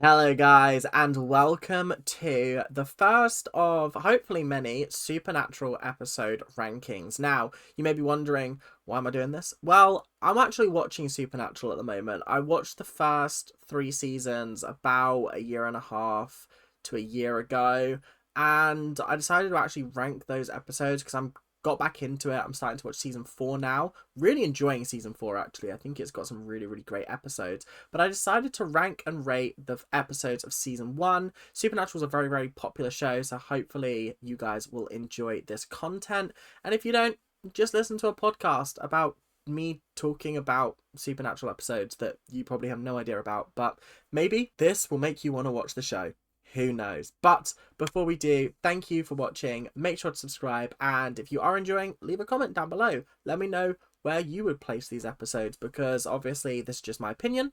Hello, guys, and welcome to the first of hopefully many Supernatural episode rankings. Now, you may be wondering, why am I doing this? Well, I'm actually watching Supernatural at the moment. I watched the first three seasons about a year and a half to a year ago, and I decided to actually rank those episodes because I'm got back into it. I'm starting to watch season 4 now. Really enjoying season 4, actually. I think it's got some really great episodes. But I decided to rank and rate the episodes of season 1. Supernatural is a very popular show, so hopefully you guys will enjoy this content. And if you don't, just listen to a podcast about me talking about Supernatural episodes that you probably have no idea about. But maybe this will make you want to watch the show. Who knows? But before we do, thank you for watching. Make sure to subscribe, and if you are enjoying, leave a comment down below. Let me know where you would place these episodes, because obviously this is just my opinion,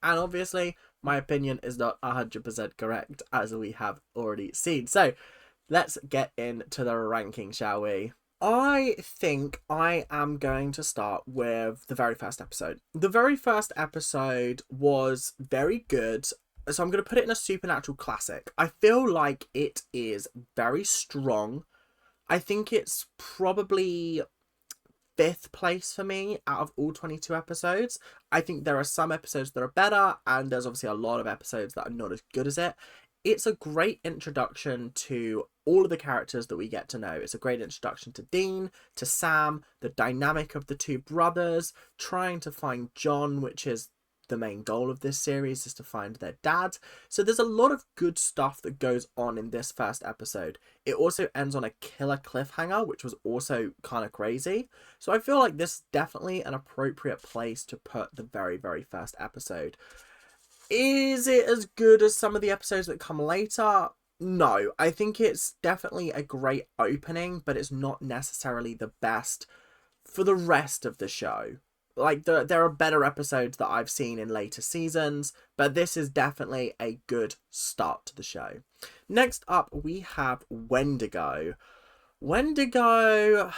and obviously my opinion is not 100% correct, as we have already seen. So let's get into the ranking, shall we? I think I am going to start with the very first episode. The very first episode was very good. So I'm going to put it in a Supernatural classic. I feel like it is very strong. I think it's probably fifth place for me out of all 22 episodes. I think there are some episodes that are better, and there's obviously a lot of episodes that are not as good as it. It's a great introduction to all of the characters that we get to know. It's a great introduction to Dean, to Sam, the dynamic of the two brothers, trying to find John, which is the main goal of this series, is to find their dad. So there's a lot of good stuff that goes on in this first episode. It also ends on a killer cliffhanger, which was also kind of crazy. So I feel like this is definitely an appropriate place to put the very first episode. Is it as good as some of the episodes that come later? No, I think it's definitely a great opening, but it's not necessarily the best for the rest of the show. Like, there are better episodes that I've seen in later seasons, but this is definitely a good start to the show. Next up, we have Wendigo. Wendigo...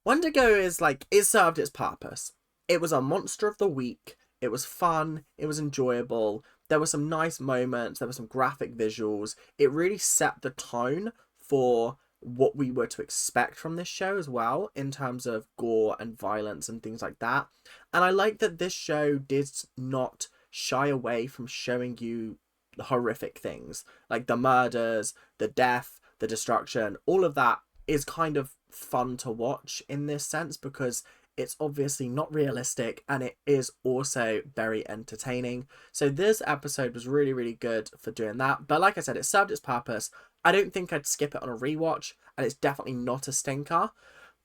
Wendigo is like, it served its purpose. It was a monster of the week. It was fun. It was enjoyable. There were some nice moments. There were some graphic visuals. It really set the tone for what we were to expect from this show as well, in terms of gore and violence and things like that. And I like that this show did not shy away from showing you the horrific things, like the murders, the death, the destruction. All of that is kind of fun to watch in this sense, because it's obviously not realistic, and it is also very entertaining. So this episode was really good for doing that. But like I said, it served its purpose. I don't think I'd skip it on a rewatch, and it's definitely not a stinker.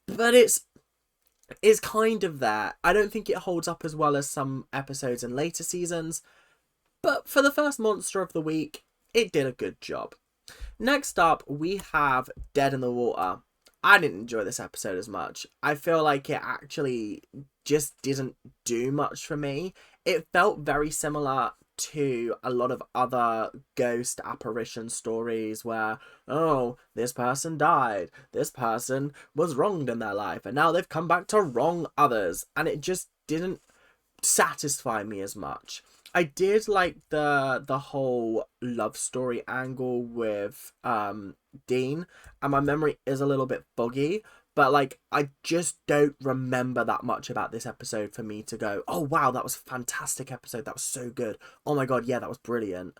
But it's kind of there. I don't think it holds up as well as some episodes in later seasons. But for the first monster of the week, it did a good job. Next up, we have Dead in the Water. I didn't enjoy this episode as much. I feel like it actually just didn't do much for me. It felt very similar to a lot of other ghost apparition stories where, oh, this person died, this person was wronged in their life, and now they've come back to wrong others. And it just didn't satisfy me as much. I did like the whole love story angle with Dean, and my memory is a little bit foggy, but like I just don't remember that much about this episode for me to go, oh wow, that was a fantastic episode, that was so good, oh my god, yeah, that was brilliant.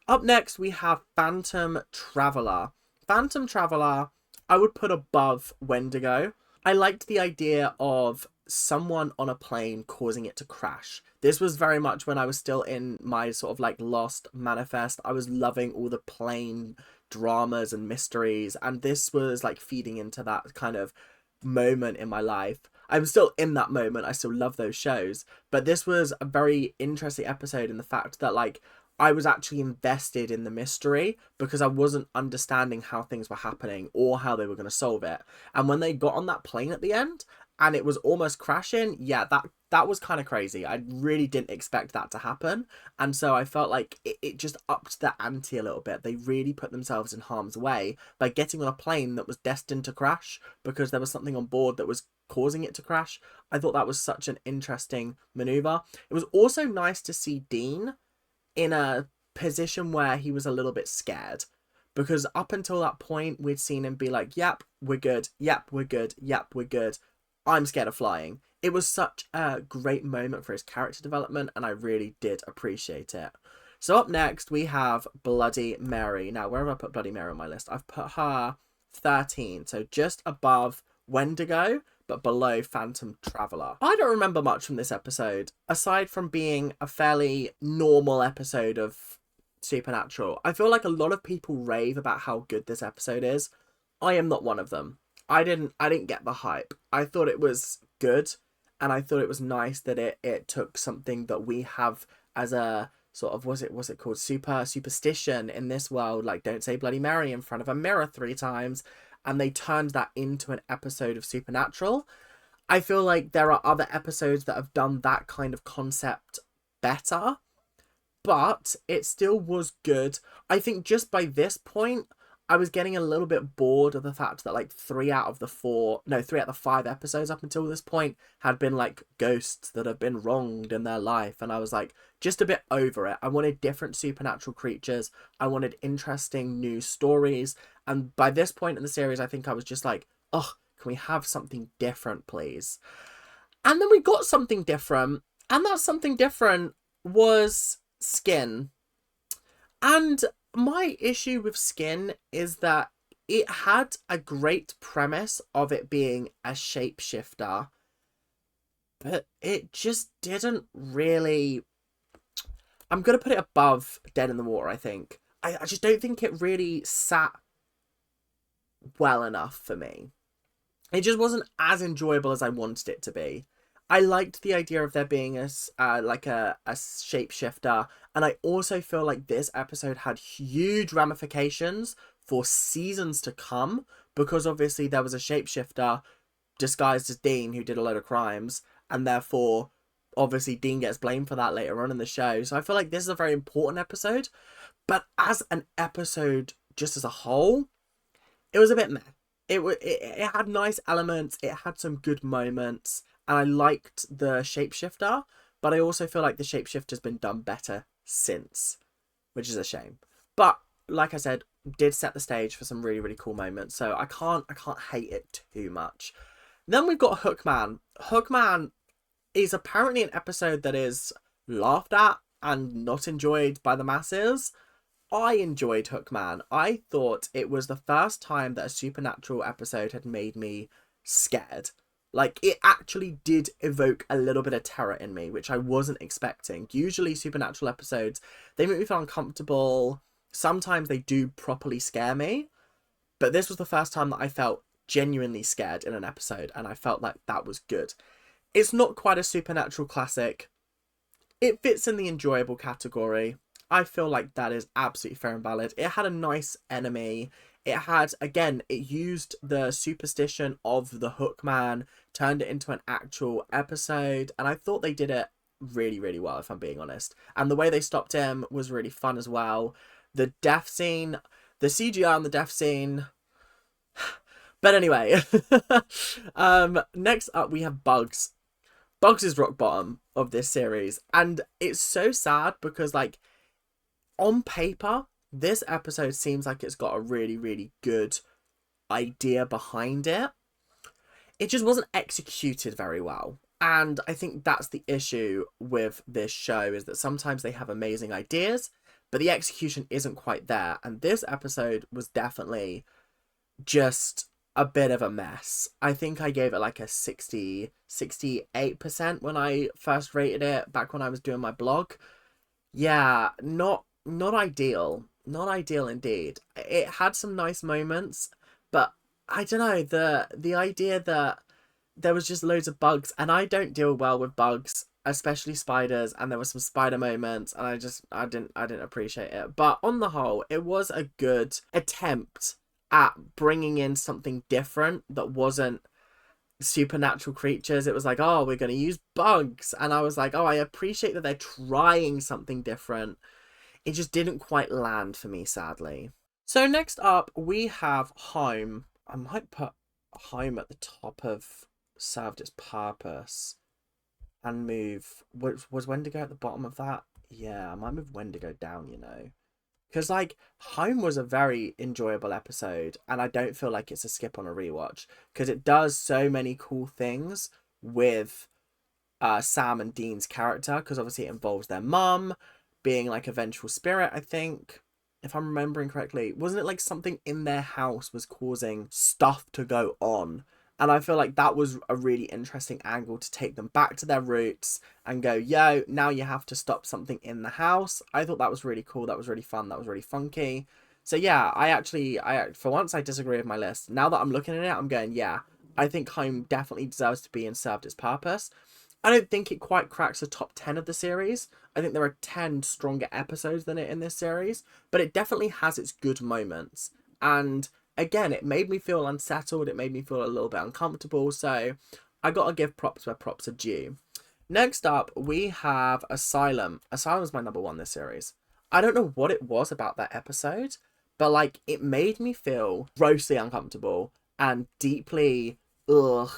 Up next, we have Phantom Traveler. Phantom Traveler, I would put above Wendigo. I liked the idea of someone on a plane causing it to crash. This was very much when I was still in my sort of like Lost manifest. I was loving all the plane dramas and mysteries, and this was like feeding into that kind of moment in my life. I'm still in that moment. I still love those shows, but this was a very interesting episode in the fact that like I was actually invested in the mystery because I wasn't understanding how things were happening or how they were going to solve it. And when they got on that plane at the end and it was almost crashing, yeah, that was kind of crazy. I really didn't expect that to happen. And so I felt like it just upped the ante a little bit. They really put themselves in harm's way by getting on a plane that was destined to crash because there was something on board that was causing it to crash. I thought that was such an interesting maneuver. It was also nice to see Dean in a position where he was a little bit scared. Because up until that point, we'd seen him be like, yep, we're good. Yep, we're good. Yep, we're good. I'm scared of flying. It was such a great moment for his character development, and I really did appreciate it. So up next, we have Bloody Mary. Now, where have I put Bloody Mary on my list? I've put her 13, so just above Wendigo, but below Phantom Traveler. I don't remember much from this episode, aside from being a fairly normal episode of Supernatural. I feel like a lot of people rave about how good this episode is. I am not one of them. I didn't get the hype. I thought it was good, and I thought it was nice that it took something that we have as a sort of, what's it called, superstition in this world, like don't say Bloody Mary in front of a mirror 3 times, and they turned that into an episode of Supernatural. I feel like there are other episodes that have done that kind of concept better, but it still was good. I think just by this point, I was getting a little bit bored of the fact that like 3 out of the 5 episodes up until this point had been like ghosts that have been wronged in their life. And I was like, just a bit over it. I wanted different supernatural creatures. I wanted interesting new stories. And by this point in the series, I think I was just like, oh, can we have something different, please? And then we got something different. And that something different was Skin. And my issue with Skin is that it had a great premise of it being a shapeshifter, but it just didn't really... I'm going to put it above Dead in the Water, I think. I just don't think it really sat well enough for me. It just wasn't as enjoyable as I wanted it to be. I liked the idea of there being a shapeshifter, and I also feel like this episode had huge ramifications for seasons to come, because obviously there was a shapeshifter disguised as Dean who did a load of crimes, and therefore obviously Dean gets blamed for that later on in the show. So I feel like this is a very important episode, but as an episode just as a whole, it was a bit meh. It had nice elements, it had some good moments, and I liked the shapeshifter, but I also feel like the shapeshifter's been done better since, which is a shame. But like I said, did set the stage for some really, really cool moments, so I can't hate it too much. Then we've got Hookman. Hookman is apparently an episode that is laughed at and not enjoyed by the masses. I enjoyed Hookman. I thought it was the first time that a supernatural episode had made me scared. Like, it actually did evoke a little bit of terror in me, which I wasn't expecting. Usually supernatural episodes, they make me feel uncomfortable. Sometimes they do properly scare me. But this was the first time that I felt genuinely scared in an episode, and I felt like that was good. It's not quite a supernatural classic. It fits in the enjoyable category. I feel like that is absolutely fair and valid. It had a nice enemy. It had, again, it used the superstition of the Hookman, turned it into an actual episode, and I thought they did it really, really well, if I'm being honest. And the way they stopped him was really fun as well. The death scene, the CGI on the death scene... But anyway, next up we have Bugs. Bugs is rock bottom of this series, and it's so sad because, like, on paper, this episode seems like it's got a really, really good idea behind it. It just wasn't executed very well. And I think that's the issue with this show, is that sometimes they have amazing ideas, but the execution isn't quite there. And this episode was definitely just a bit of a mess. I think I gave it like a 68% when I first rated it back when I was doing my blog. Yeah, not ideal. Not ideal indeed. It had some nice moments, but I don't know, the idea that there was just loads of bugs, and I don't deal well with bugs, especially spiders, and there were some spider moments, and I didn't appreciate it. But on the whole, it was a good attempt at bringing in something different that wasn't supernatural creatures. It was like, oh, we're going to use bugs, and I was like, oh, I appreciate that they're trying something different. It just didn't quite land for me, sadly. So next up, we have Home. I might put Home at the top of Served Its Purpose and move... Was Wendigo at the bottom of that? Yeah, I might move Wendigo down, Because, like, Home was a very enjoyable episode, and I don't feel like it's a skip on a rewatch, because it does so many cool things with Sam and Dean's character, because obviously it involves their mum being like a vengeful spirit, I think. If I'm remembering correctly, wasn't it like something in their house was causing stuff to go on? And I feel like that was a really interesting angle to take them back to their roots and go, yo, now you have to stop something in the house. I thought that was really cool. That was really fun. That was really funky. So yeah, I for once I disagree with my list. Now that I'm looking at it, I'm going, yeah, I think Home definitely deserves to be and served its purpose. I don't think it quite cracks the top 10 of the series. I think there are 10 stronger episodes than it in this series, but it definitely has its good moments. And again, it made me feel unsettled. It made me feel a little bit uncomfortable. So I gotta give props where props are due. Next up, we have Asylum. Asylum is my number one this series. I don't know what it was about that episode, but like it made me feel grossly uncomfortable and deeply ugh.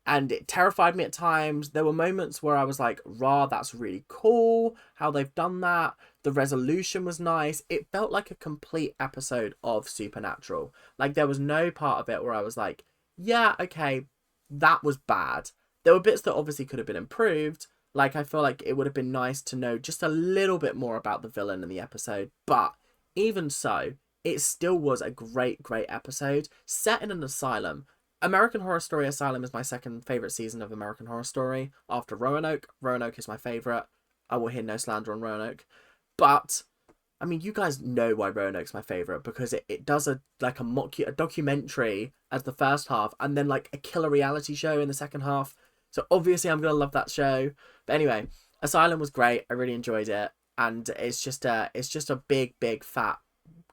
And it terrified me at times. There were moments where I was like, rah, that's really cool how they've done that. The resolution was nice. It felt like a complete episode of Supernatural. Like there was no part of it where I was like, yeah, okay, that was bad. There were bits that obviously could have been improved. Like, I feel like it would have been nice to know just a little bit more about the villain in the episode. But even so, it still was a great, great episode set in an asylum. American Horror Story Asylum is my second favourite season of American Horror Story after Roanoke. Roanoke is my favourite. I will hear no slander on Roanoke. But I mean, you guys know why Roanoke's my favourite, because it does a documentary as the first half and then like a killer reality show in the second half. So obviously I'm gonna love that show. But anyway, Asylum was great. I really enjoyed it. And it's just a big, big, fat,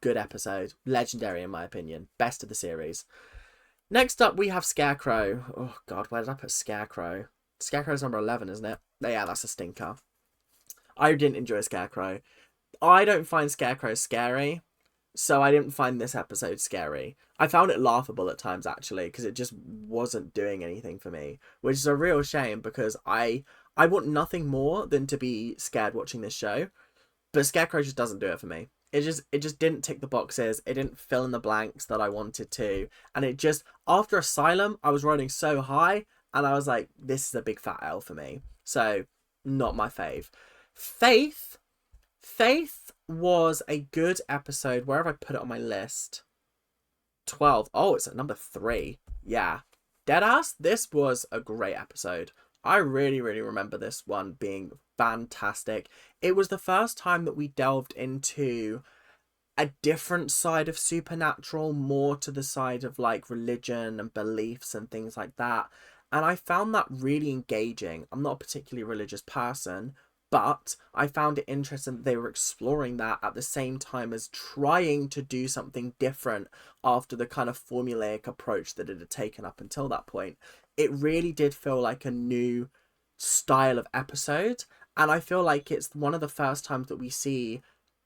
good episode. Legendary in my opinion. Best of the series. Next up we have Scarecrow. Oh god, where did I put Scarecrow? Scarecrow's number 11, isn't it? Yeah, that's a stinker. I didn't enjoy Scarecrow. I don't find Scarecrow scary, so I didn't find this episode scary. I found it laughable at times, actually, because it just wasn't doing anything for me, which is a real shame because I want nothing more than to be scared watching this show, but Scarecrow just doesn't do it for me. It just didn't tick the boxes. It didn't fill in the blanks that I wanted to, and it just after Asylum, I was running so high, and I was like, this is a big fat L for me. So not my fave. Faith. Faith was a good episode. Where have I put it on my list? 12. Oh, it's at number 3. Yeah. Deadass, this was a great episode. I really, really remember this one being fantastic. It was the first time that we delved into a different side of Supernatural, more to the side of like religion and beliefs and things like that. And I found that really engaging. I'm not a particularly religious person, but I found it interesting that they were exploring that at the same time as trying to do something different after the kind of formulaic approach that it had taken up until that point. It really did feel like a new style of episode. And I feel like it's one of the first times that we see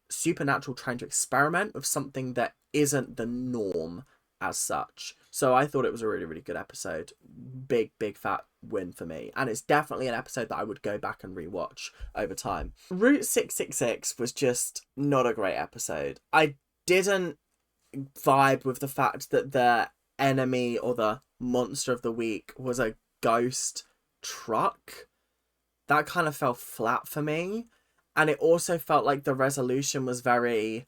Supernatural trying to experiment with something that isn't the norm as such. So I thought it was a really, really good episode. Big, big fat win for me. And it's definitely an episode that I would go back and rewatch over time. Route 666 was just not a great episode. I didn't vibe with the fact that the enemy or the monster of the week was a ghost truck. That kind of fell flat for me. And it also felt like the resolution was very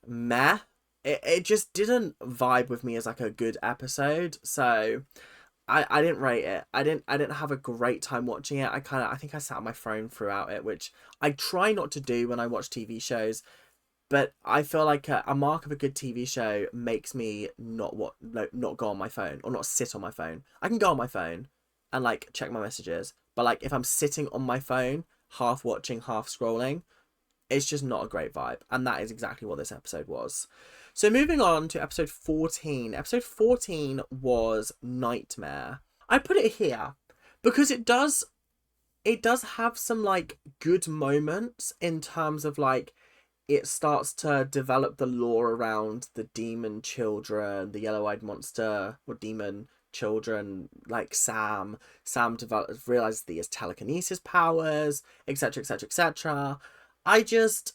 meh. It just didn't vibe with me as like a good episode. So I didn't rate it. I didn't have a great time watching it. I think I sat on my phone throughout it, which I try not to do when I watch TV shows. But I feel like a mark of a good TV show makes me not go on my phone or not sit on my phone. I can go on my phone and like check my messages, but like if I'm sitting on my phone, half watching, half scrolling, it's just not a great vibe. And that is exactly what this episode was. So moving on to episode 14. Episode 14 was Nightmare. I put it here because it does have some like good moments in terms of like it starts to develop the lore around the demon children, the yellow-eyed monster or demon children, like Sam realizes that he has telekinesis powers, etc, etc, etc. I just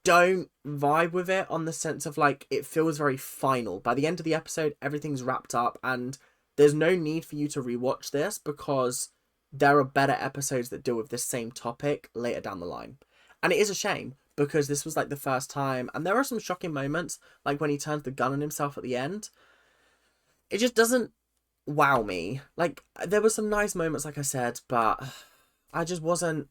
don't vibe with it on the sense of like it feels very final. By the end of the episode, everything's wrapped up and there's no need for you to rewatch this because there are better episodes that deal with this same topic later down the line. And it is a shame because this was like the first time and there are some shocking moments like when he turns the gun on himself at the end. It just doesn't wow me. Like there were some nice moments like I said, but I just wasn't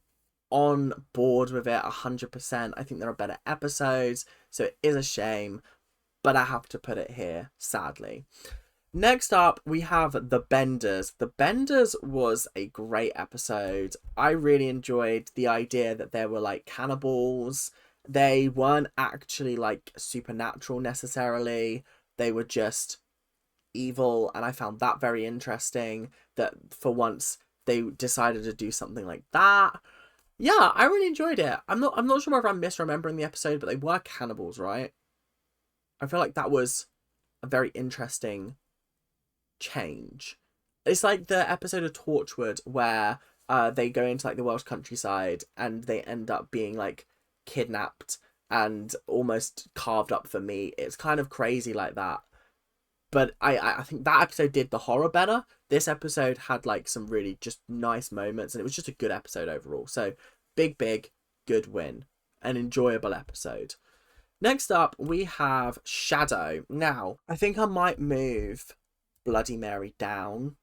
on board with it 100%. I think there are better episodes, so it is a shame, but I have to put it here, sadly. Next up, we have The Benders. The Benders was a great episode. I really enjoyed the idea that there were like cannibals. They weren't actually like supernatural necessarily. They were just evil, and I found that very interesting that for once they decided to do something like that. Yeah, I really enjoyed it. I'm not sure whether I'm misremembering the episode, but they were cannibals, right? I feel like that was a very interesting change. It's like the episode of Torchwood where they go into like the Welsh countryside and they end up being like kidnapped and almost carved up for meat. It's kind of crazy like that. But I think that episode did the horror better. This episode had like some really just nice moments and it was just a good episode overall. So big good win. An enjoyable episode. Next up, we have Shadow. Now, I think I might move Bloody Mary down.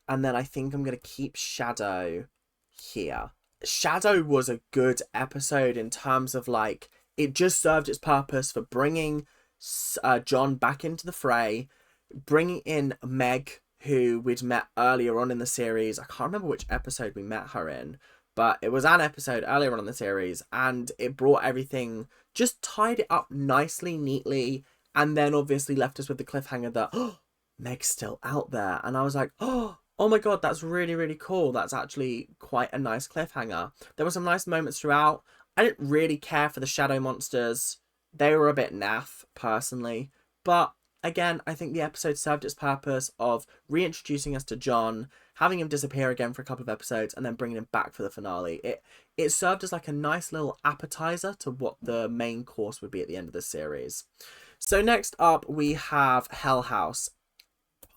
And then I think I'm going to keep Shadow here. Shadow was a good episode in terms of like, it just served its purpose for bringing John back into the fray. Bringing in Meg, who we'd met earlier on in the series. I can't remember which episode we met her in, but it was an episode earlier on in the series, and it brought everything, just tied it up nicely, neatly, and then obviously left us with the cliffhanger that, oh, Meg's still out there. And I was like, oh my god, that's really cool. That's actually quite a nice cliffhanger. There were some nice moments throughout. I didn't really care for the shadow monsters. They were a bit naff, personally, but again, I think the episode served its purpose of reintroducing us to John, having him disappear again for a couple of episodes, and then bringing him back for the finale. It served as like a nice little appetizer to what the main course would be at the end of the series. So next up, we have Hell House.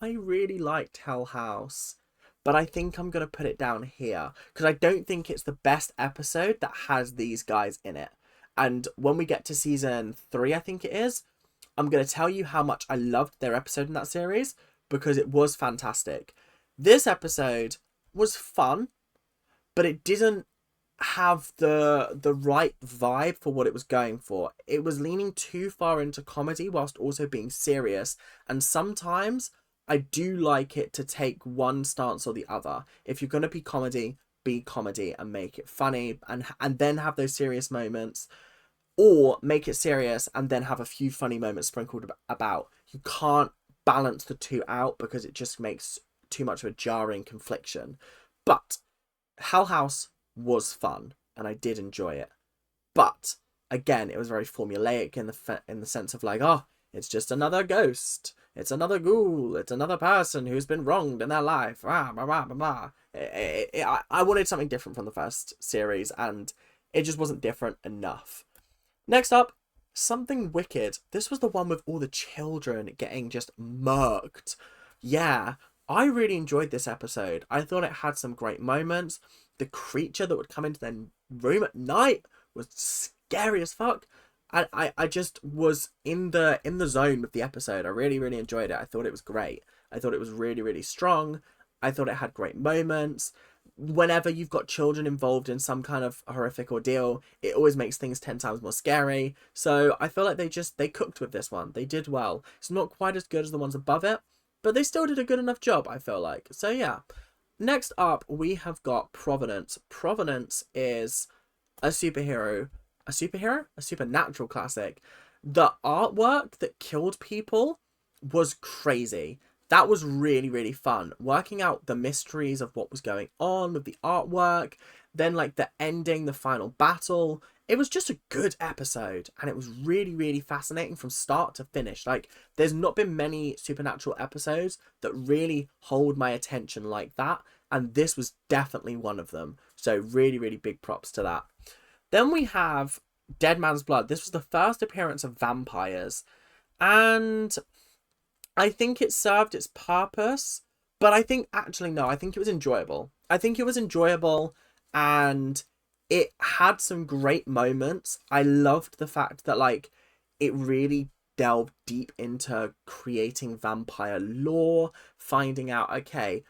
I really liked Hell House, but I think I'm going to put it down here because I don't think it's the best episode that has these guys in it. And when we get to season 3, I think it is, I'm going to tell you how much I loved their episode in that series because it was fantastic. This episode was fun, but it didn't have the right vibe for what it was going for. It was leaning too far into comedy whilst also being serious, and sometimes I do like it to take one stance or the other. If you're going to be comedy and make it funny and then have those serious moments. Or make it serious and then have a few funny moments sprinkled about. You can't balance the two out because it just makes too much of a jarring confliction. But Hell House was fun and I did enjoy it. But again, it was very formulaic in the sense of like, oh, it's just another ghost. It's another ghoul. It's another person who's been wronged in their life. Blah, blah, blah, blah, blah. I wanted something different from the first series and it just wasn't different enough. Next up, Something Wicked. This was the one with all the children getting just murked. Yeah, I really enjoyed this episode. I thought it had some great moments. The creature that would come into their room at night was scary as fuck. I just was in the zone with the episode. I really enjoyed it. I thought it was great. I thought it was really strong. I thought it had great moments. Whenever you've got children involved in some kind of horrific ordeal, it always makes things 10 times more scary. So I feel like they cooked with this one. They did well. It's not quite as good as the ones above it, but they still did a good enough job, I feel like. So yeah. Next up, we have got Provenance. Provenance is a supernatural classic. The artwork that killed people was crazy. That was really fun. Working out the mysteries of what was going on with the artwork, then like the ending, the final battle. It was just a good episode and it was really fascinating from start to finish. Like there's not been many supernatural episodes that really hold my attention like that, and this was definitely one of them. So really big props to that. Then we have Dead Man's Blood. This was the first appearance of vampires, and I think it served its purpose, but I think actually no, I think it was enjoyable. I think it was enjoyable, and it had some great moments. I loved the fact that like it really delved deep into creating vampire lore, finding out, okay,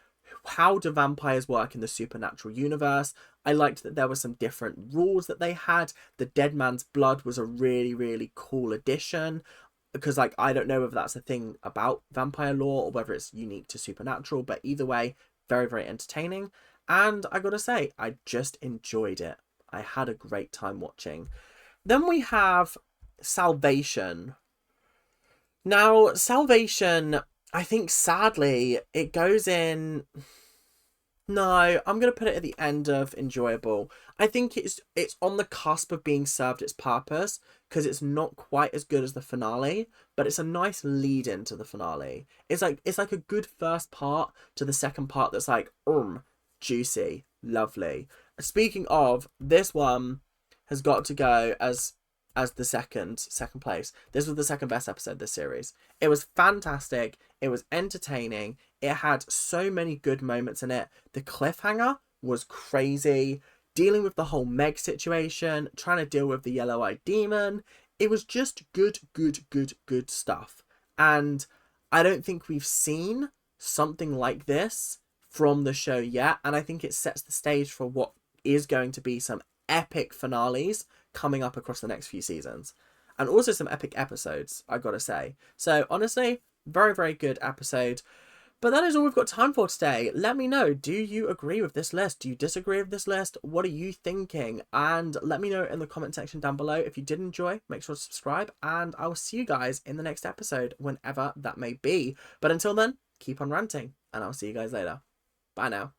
how do vampires work in the supernatural universe? I liked that there were some different rules that they had. The Dead Man's Blood was a really, really cool addition, because like I don't know whether that's a thing about vampire lore or whether it's unique to supernatural, but either way, very, very entertaining. And I gotta say, I just enjoyed it. I had a great time watching. Then we have Salvation. Now, Salvation, I think sadly, it goes in. No, I'm gonna put it at the end of enjoyable. I think it's on the cusp of being served its purpose, because it's not quite as good as the finale, but it's a nice lead into the finale. It's like a good first part to the second part that's like juicy, lovely. Speaking of, this one has got to go as the second place. This was the second best episode this series. It was fantastic. It was entertaining. It had so many good moments in it. The cliffhanger was crazy. Dealing with the whole Meg situation, trying to deal with the yellow-eyed demon. It was just good, good, good, good stuff. And I don't think we've seen something like this from the show yet. And I think it sets the stage for what is going to be some epic finales coming up across the next few seasons, and also some epic episodes, I gotta say. So honestly, very, very good episode. But that is all we've got time for today. Let me know, do you agree with this list? Do you disagree with this list? What are you thinking? And let me know in the comment section down below. If you did enjoy, make sure to subscribe, and I will see you guys in the next episode, whenever that may be. But until then, keep on ranting, and I'll see you guys later. Bye now.